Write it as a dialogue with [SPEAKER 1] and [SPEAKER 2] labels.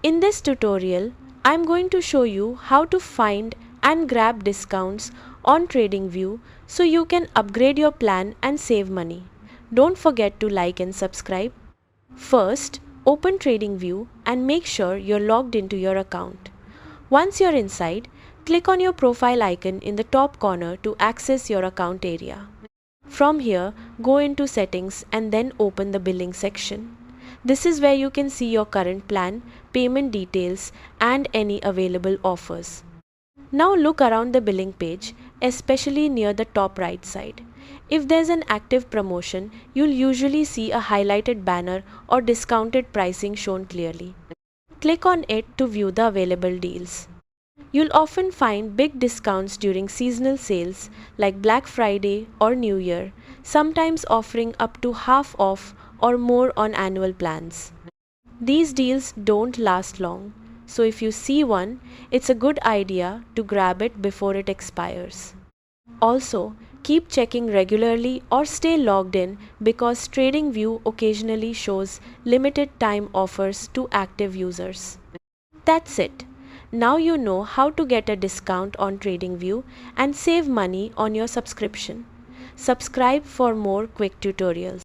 [SPEAKER 1] In this tutorial, I'm going to show you how to find and grab discounts on TradingView so you can upgrade your plan and save money. Don't forget to like and subscribe. First, open TradingView and make sure you're logged into your account. Once you're inside, click on your profile icon in the top corner to access your account area. From here, go into Settings and then open the Billing section. This is where you can see your current plan, payment details, and any available offers. Now look around the billing page, especially near the top right side. If there's an active promotion, you'll usually see a highlighted banner or discounted pricing shown clearly. Click on it to view the available deals. You'll often find big discounts during seasonal sales like Black Friday or New Year, sometimes offering up to half off or more on annual plans. These deals don't last long, so if you see one, it's a good idea to grab it before it expires. Also, keep checking regularly or stay logged in because TradingView occasionally shows limited time offers to active users. That's it. Now you know how to get a discount on TradingView and save money on your subscription. Subscribe for more quick tutorials.